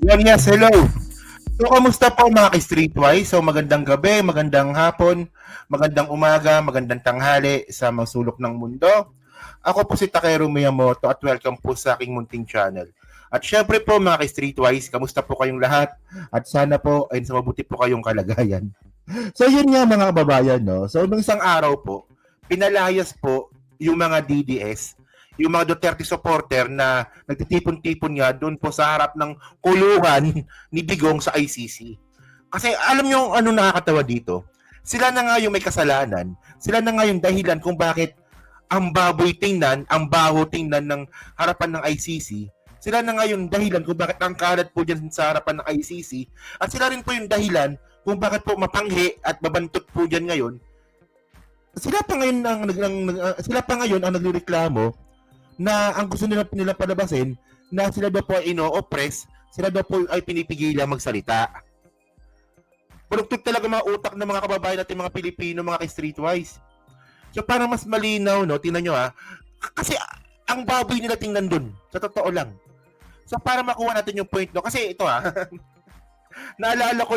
Yes, hello. So, kamusta po mga ka-Streetwise? So, magandang gabi, magandang hapon, magandang umaga, magandang tanghali sa mga sulok ng mundo. Ako po si Takeru Miyamoto at welcome po sa aking munting channel. At syempre po mga ka-Streetwise, kamusta po kayong lahat? At sana po ay sa mabuti po kayong kalagayan. So, yun nga mga kababayan, no? So, nung isang araw po, pinalayas po yung mga DDS, yung mga Duterte supporter na nagtitipon-tipon nga doon po sa harap ng kulungan ni Digong sa ICC. Kasi alam nyo ano nakakatawa dito? Sila na nga yung may kasalanan, sila na nga yung dahilan kung bakit ang baboy tingnan, ang baho tingnan ng harapan ng ICC, sila na nga yung dahilan kung bakit ang kalat po dyan sa harapan ng ICC, at sila rin po yung dahilan kung bakit po mapanghi at babantot po dyan ngayon. Sila pa ngayon ang nagrereklamo na ang gusto nila palabasin na sila daw po ay ino-oppress, sila daw po ay pinipigilan magsalita. Produkto talaga mga utak ng mga kababayan natin, mga Pilipino, mga ka-Streetwise. So para mas malinaw, no, tingnan nyo kasi ang baboy nila tingnan dun, sa totoo lang. So para makuha natin yung point, no, kasi ito naalala ko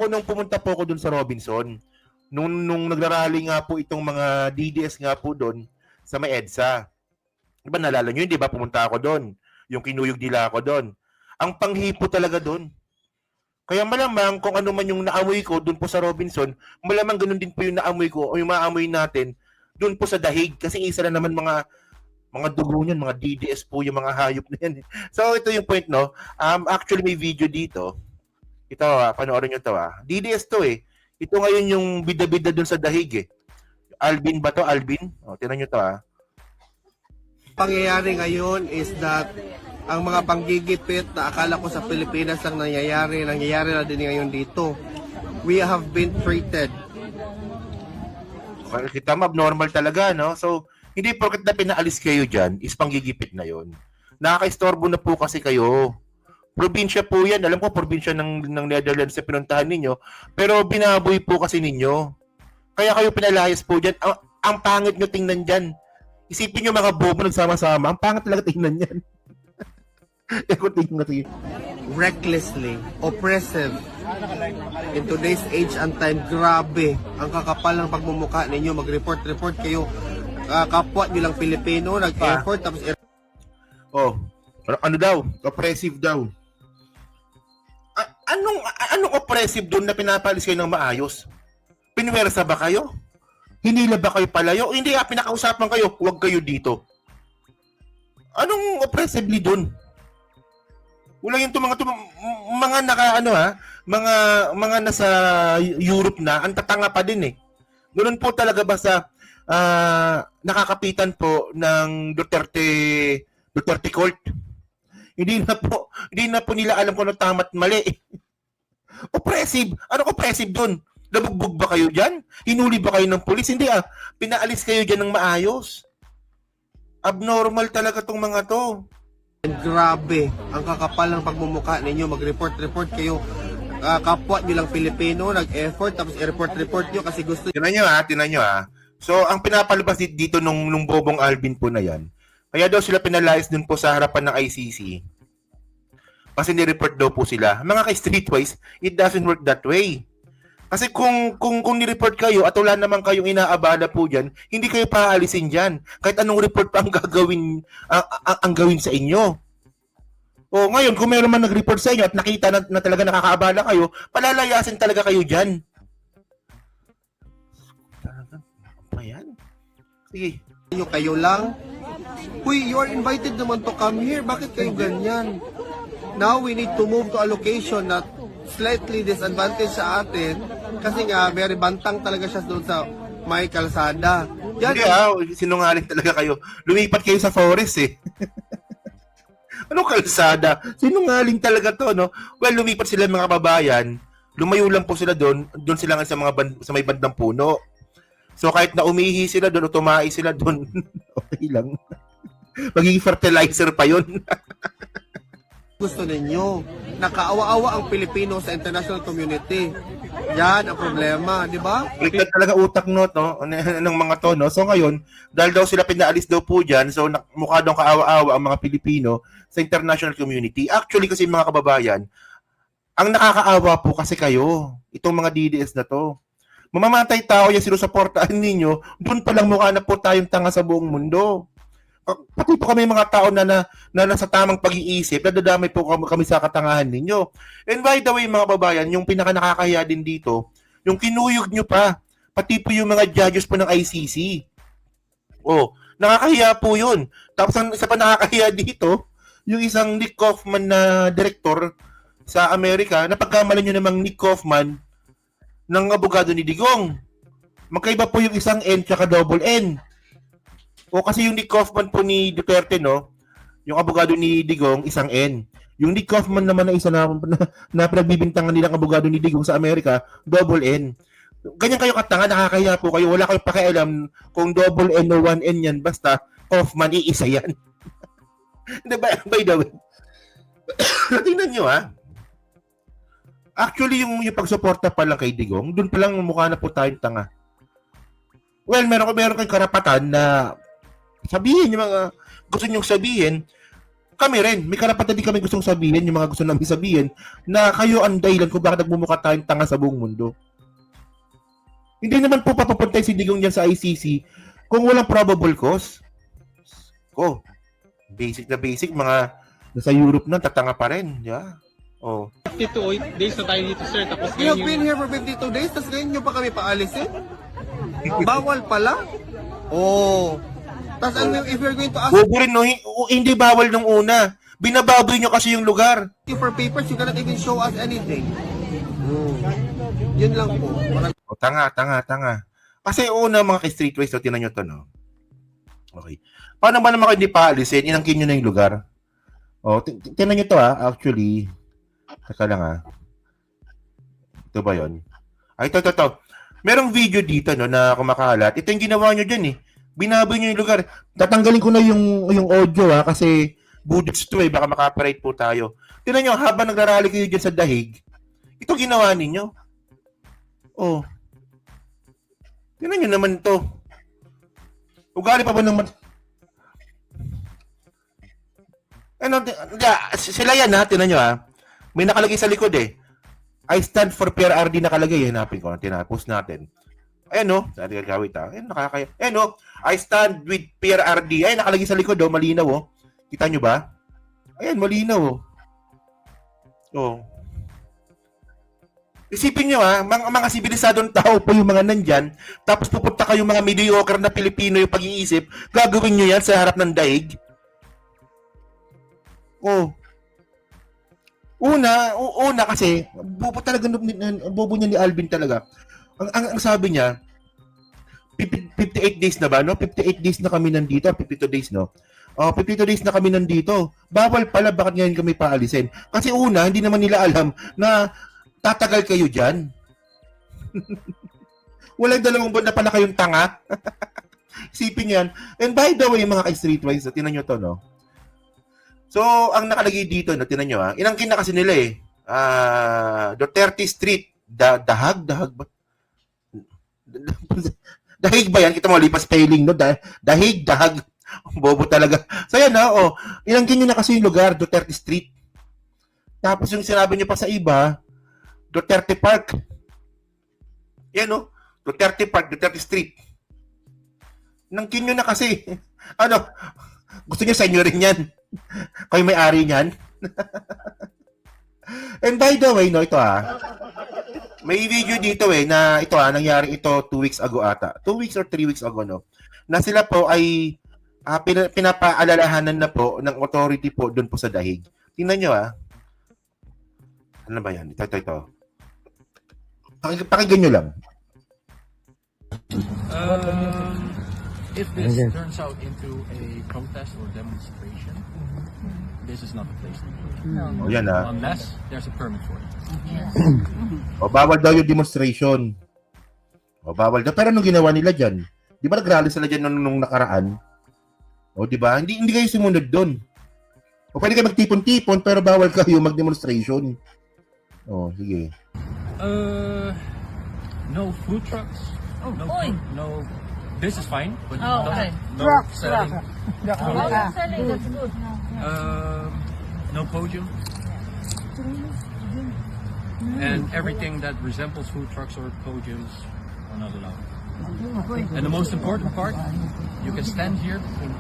nung pumunta po ako dun sa Robinson, nung nagrarally nga po itong mga DDS nga po dun, sa may EDSA. Diba nalala nyo yun, di ba? Pumunta ako doon. Yung kinuyog nila ako doon. Ang panghipo talaga doon. Kaya malamang kung ano man yung naamoy ko doon po sa Robinson, malamang ganun din po yung naamoy ko o yung maamoy natin doon po sa Dahig. Kasi isa na naman mga dugo niyan, mga DDS po yung mga hayop na yan. So ito yung point, no? Actually may video dito. Ito, panoorin nyo ito. DDS to eh. Ito ngayon yung bida-bida doon sa Dahig eh. Alvin ba to? Alvin? O, tinan nyo to Pangyayari ngayon is that ang mga panggigipit na akala ko sa Pilipinas lang nangyayari na din ngayon dito. We have been treated. Kita mo, abnormal talaga, no? So, hindi porket na pinaalis kayo dyan, is panggigipit na yon. Nakaka-istorbo na po kasi kayo. Probinsya po yan. Alam ko, probinsya ng Netherlands na pinuntahan ninyo. Pero binaboy po kasi ninyo. Kaya kayo pinalayas po dyan. Ang pangit nyo tingnan dyan. Isipin nyo mga bobo nagsama-sama. Ang pangit talaga tingnan yan. Recklessly, oppressive. In today's age and time, grabe. Ang kakapal ng pagmumukha ninyo. Mag-report kayo. Kapwa nyo lang Pilipino, nag-effort. Tapos ano daw? Oppressive daw. Anong oppressive doon na pinapalis kayo ng maayos? Pinwersa ba kayo? Hinila ba kayo palayo? Hindi pinakausapan kayo, huwag kayo dito. Anong oppressively doon? Wala yung mga mga nasa Europe na, ang tatanga pa din eh. Ganoon po talaga ba sa nakakapitan po ng Duterte Court? Hindi na po nila alam kung ano tama at mali. Oppressive. Ano oppressive doon? Nabugbog ba kayo dyan? Hinuli ba kayo ng pulis? Hindi pinaalis kayo dyan ng maayos. Abnormal talaga tong mga to. Grabe. Ang kakapal ng pagmumukha ninyo. Mag-report kayo. Kapwa nyo lang Pilipino, nag-effort, tapos i-report nyo kasi gusto. Tinan nyo So, ang pinapalabas dito nung bobong Alvin po na yan, kaya daw sila pinalayas dun po sa harapan ng ICC. Kasi ni-report daw po sila. Mga ka-Streetwise, it doesn't work that way. Kasi kung ni-report kayo at wala naman kayong inaabala po dyan, hindi kayo paalisin dyan. Kahit anong report pa ang gagawin, ang gawin sa inyo. O ngayon, kung mayroon man nag-report sa inyo at nakita na talaga nakakaabala kayo, palalayasin talaga kayo dyan. Talaga, apa yan? Sige. Kayo lang. Uy, you are invited naman to come here. Bakit kayo ganyan? Now we need to move to a location na slightly disadvantage sa atin kasi nga very bantang talaga siya doon sa may kalsada. Hindi sinungaling talaga kayo. Lumipat kayo sa forest eh. Anong kalsada? Sinungaling talaga to, no? Well, lumipat sila mga kababayan. Lumayo lang po sila doon sila nga sa may bandang puno. So kahit na umihi sila doon o tumahi sila doon, okay lang. Magiging fertilizer pa yun. Gusto ninyo, nakaawa-awa ang Pilipino sa international community. Yan ang problema, di ba? Baliktad talaga utak no, ng mga to, no? So ngayon, dahil daw sila pinaalis daw po dyan, so mukha daw kaawa-awa ang mga Pilipino sa international community. Actually kasi mga kababayan, ang nakakaawa po kasi kayo, itong mga DDS na to. Mamamatay tao yung sinusuportahan ninyo, doon pa lang mukha na po tayong tanga sa buong mundo. Pati po kami mga tao na nasa tamang pag-iisip, nadadamay po kami sa katangahan ninyo. And by the way, mga babayan, yung pinaka nakakahiya din dito, yung kinuyog nyo pa, pati po yung mga judges po ng ICC. Oh, nakakahiya po yun. Tapos ang isa pa nakakahiya dito, yung isang Nick Kaufman na director sa Amerika, napagkamalan nyo namang Nick Kaufman ng abogado ni Digong. Magkaiba po yung isang N tsaka double N. O kasi yung Nick Kaufman po ni Duterte, no? Yung abogado ni Digong, isang N. Yung Nick Kaufman naman na isa na pinagbibintangan nilang abogado ni Digong sa Amerika, double N. Ganyan kayo katanga, nakakahiya po kayo. Wala kayong pakialam kung double N o 1N yan. Basta, Kaufman, iisa yan. By the way, tingnan nyo ha. Actually, yung pagsuporta pa lang kay Digong, doon pa lang mukha na po tayong tanga. Well, meron kayong karapatan na sabihin yung mga gusto nyong sabihin. Kami rin, may karapatan din kami gustong sabihin, yung mga gusto namin sabihin, na kayo ang dahilan kung bakit nagmumukha tayong tanga sa buong mundo. Hindi naman po papapuntay si Digong yan sa ICC kung walang probable cause. Basic na basic, mga nasa Europe na, tatanga pa rin. Yeah. Oh. 52 days na tayo dito, sir. Tapos You have ngayon been here for 52 days, tapos ngayon nyo pa kami paalisin? Bawal pala? Oh. Tapos if you're going to ask Bobo rin, no? Hindi bawal nung una. Binababoy nyo kasi yung lugar. you for papers, you cannot even show us anything. Yun lang po. O, tanga. Kasi una, mga ka-streetways, so, tinan nyo to, no? Okay. Paano ba naman kayo hindi paalisin? Inangkin nyo na yung lugar. O, tinan nyo to, ha? Actually, teka lang, ha? Ito ba yun? Ay, ito. Merong video dito, no, na kumakalat. Ito yung ginawa nyo dyan, eh. Binaboy nyo yung lugar. Tatanggalin ko na yung audio, ha? Kasi budots to, eh. Baka maka-copyright po tayo. Tinan nyo, habang nagrarally kayo dyan sa dahig, ito ginawa ninyo. Oh. Tinan nyo naman to. Ugali pa ba naman? Sila yan, ha? Tinan nyo, ha? May nakalagay sa likod, eh. I stand for PRRD nakalagay. Hanapin ko. Tinapos natin. Ayan, no? Sabi ka, wait, ha? Ayan, nakakaya. Ayan, no? I stand with PRRD. Ayan, nakalagay sa likod, oh. Malinaw, oh. Kita nyo ba? Ayan, malinaw, oh. Oh. Isipin nyo, ha? Mga sibilisadong tao po yung mga nandyan. Tapos pupunta kayong mga mediocre na Pilipino yung pag-iisip. Gagawin nyo yan sa harap ng daig. Oh. Una kasi, bobo niya ni Alvin talaga. Ang sabi niya, 58 days na ba, no? 58 days na kami nandito, 52 days, no? 52 days na kami nandito. Bawal pala, bakit ngayon kami paalisin? Kasi una, hindi naman nila alam na tatagal kayo dyan. Walang 2 buwan na pala kayong tanga. Isipin yan. And by the way, mga ka-streetwise, tinan nyo to, no? So, ang nakalagay dito, no, tinan nyo, ha? Inangkin na kasi nila, eh. Duterte Street. Dahag ba? Dahig ba yan? Kita mo, lipas spelling, no? Dahig. Bobo talaga. So, yan, ha? Oh, inangkin nyo na kasi yung lugar, Duterte Street. Tapos yung sinabi nyo pa sa iba, Duterte Park. Yan, no? Duterte Park, Duterte Street. Inangkin nyo na kasi. Ano? Gusto nyo sa inyo rin yan? Kayo may-ari niyan? And by the way, no, ito may video dito na ito nangyari ito 2 weeks ago ata. 2 weeks or 3 weeks ago, no? Na sila po ay pinapaalalahanan na po ng authority po doon po sa dahig. Tingnan nyo, Ano ba yan? Ito. Pakinggan nyo lang. If this turns out into a protest or demonstration, this is not the place to do it. O yan, Unless there's a permit for it. O bawal daw yung demonstration. O bawal daw. Pero anong ginawa nila dyan? Di ba nag-rally sila dyan nung nakaraan? O di ba? Hindi kayo sumunod doon. O pwede kayo magtipon-tipon pero bawal kayo mag-demonstration. O, sige. No food trucks. No, Oy. no. This is fine, but Oh, okay. no selling. Oh, you're selling, that's good. No podium. And everything that resembles food trucks or podiums are not allowed. And the most important part, you can stand here from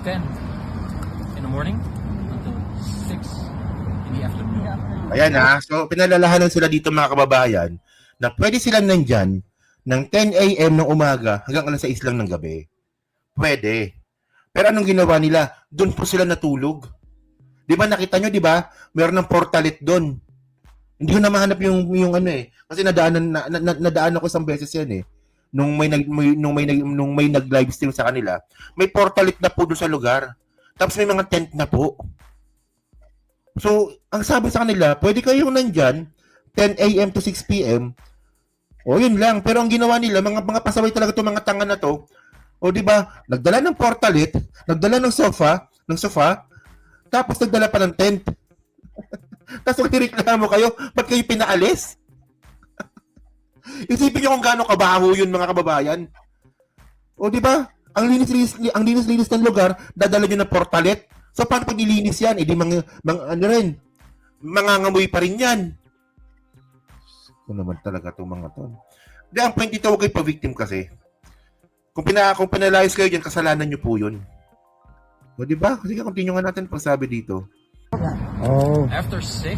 10 in the morning until 6 in the afternoon. Ayan ha. So, pinalalahanan sila dito mga kababayan na pwede silang nandyan ng 10 a.m. ng umaga hanggang alas 6 lang ng gabi. Pwede. Pero anong ginawa nila? Doon po sila natulog. Di ba nakita nyo, di ba? Meron ng portalet doon. Hindi ko na mahanap yung ano eh. Kasi nadaanan ko isang beses yan eh. Nung may nag-live stream sa kanila, may portalet na po doon sa lugar. Tapos may mga tent na po. So, ang sabi sa kanila, pwede kayong nandyan 10 a.m. to 6 p.m. O yun lang. Pero ang ginawa nila, mga pasaway talaga itong mga tanga na to. O di ba? Nagdala ng portalet, nagdala ng sofa, tapos nagdala pa ng tent. Tapos magreklamo kayo, ba't kayo pinaalis? Isipin nyo kung gaano kabaho yun mga kababayan. O di ba? Ang linis ng lugar, dadala nyo ng portalet. So paano pag nilinis yan? Hindi mangangamoy pa rin yan. Ano naman talaga itong mga to. Di, ang point dito, huwag kayo pa-victim kasi. Kung pinalayas kayo dyan, kasalanan nyo po yun. O di ba? Kasi continue nga natin pagsabi dito. After 6,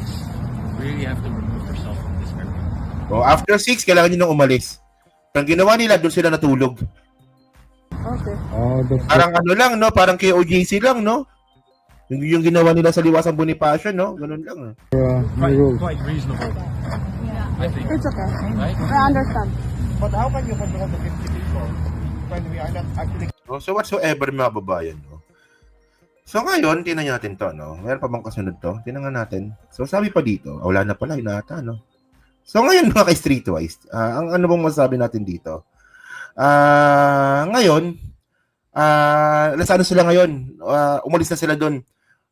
really have to remove yourself from this area. O after 6, kailangan nyo nang umalis. Ang ginawa nila, doon sila natulog. Parang ano lang, no? Parang KOJC lang, no? Yung ginawa nila sa Liwasang Bonifacio, no? Ganun lang. Quite reasonable. I think. It's okay. Right? I understand. But how can you control the 50 people when we are not actually... So whatsoever mga babayan, no? So ngayon, tingnan natin to, no? Meron pa bang kasunod to? Tingnan natin. So sabi pa dito, wala na pala, inata, no? So ngayon mga ka-streetwise, ang ano bang masabi natin dito? Ngayon, nasa ano sila ngayon? Umalis na sila doon.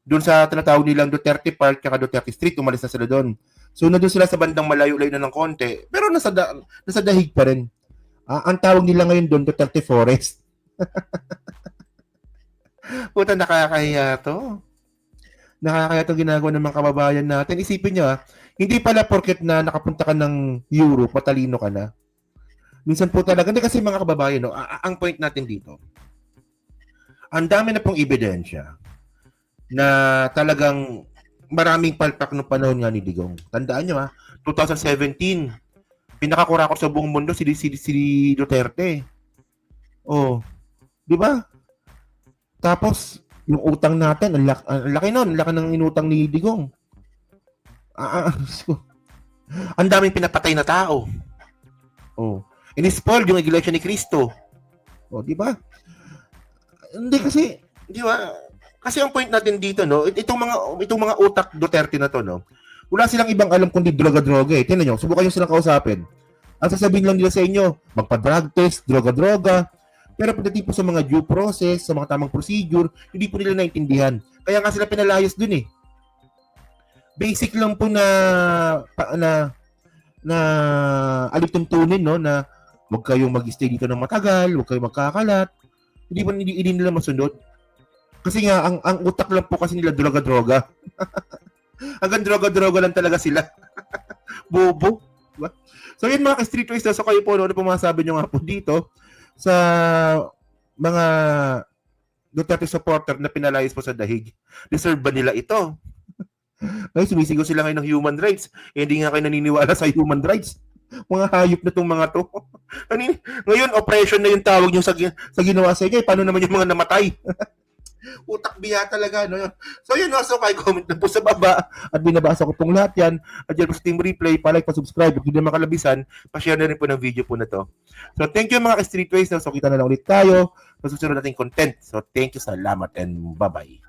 Doon sa tinatawag nilang Duterte Park kaya Duterte Street, umalis na sila doon. So nandun sila sa bandang malayo-layo na ng konti, pero nasa dahig pa rin. Ang tawag nila ngayon doon, Duterte Forest. Puta, nakakahiya to. Nakakahiya itong ginagawa ng mga kababayan natin. Isipin nyo, hindi pala porket na nakapunta ka ng Europe, matalino ka na. Minsan po talaga, hindi kasi mga kababayan, no, ang point natin dito, ang dami na pong ebidensya na talagang maraming palpak ng panahon nga ni Digong. Tandaan nyo 2017, pinakakurakot sa buong mundo si Duterte. Oh, di ba? Tapos, yung utang natin, ang laki nun, ang laki ng inutang ni Digong. Ang daming pinapatay na tao. Oh, inispoiled yung iglesia ni Cristo. Oh, di ba? Hindi kasi, di ba? Kasi ang point natin dito, no, itong mga utak Duterte na to, no, wala silang ibang alam kundi droga-droga eh. Tingnan nyo, subukan nyo silang kausapin. Ang sasabihin lang nila sa inyo, magpa-drug test, droga-droga. Pero pagdating po sa mga due process, sa mga tamang procedure, hindi po nila naintindihan. Kaya nga sila pinalayas dun eh. Basic lang po na alituntunin, no, na huwag kayong mag-stay dito ng matagal, huwag kayong magkakalat. Hindi nila masunod. Kasi nga, ang utak lang po kasi nila droga-droga. Hanggang droga-droga lang talaga sila. Bobo. Diba? So yun mga ka-streetwise, so kayo po, ano po masasabi nyo nga po dito sa mga Duterte supporter na pinalayas po sa dahig. Deserve ba nila ito? Ay, sumisigaw sila ngayon ng human rights. Hindi nga kayo naniniwala sa human rights. Mga hayop na itong mga to. Ngayon, oppression na yung tawag nyo sa ginawa sa inyo. Paano naman yung mga namatay? Utak biya talaga, no? So yun, no? So kayo comment na po sa baba at binabasa ko pong lahat yan. At yan po sa Team Replay, pa-like, pa-subscribe. Kung hindi naman kalabisan, pa-share na rin po ng video po na to. So thank you mga ka-streetways. No? So kita na lang ulit tayo sa susunod nating content. So thank you, salamat, and bye-bye.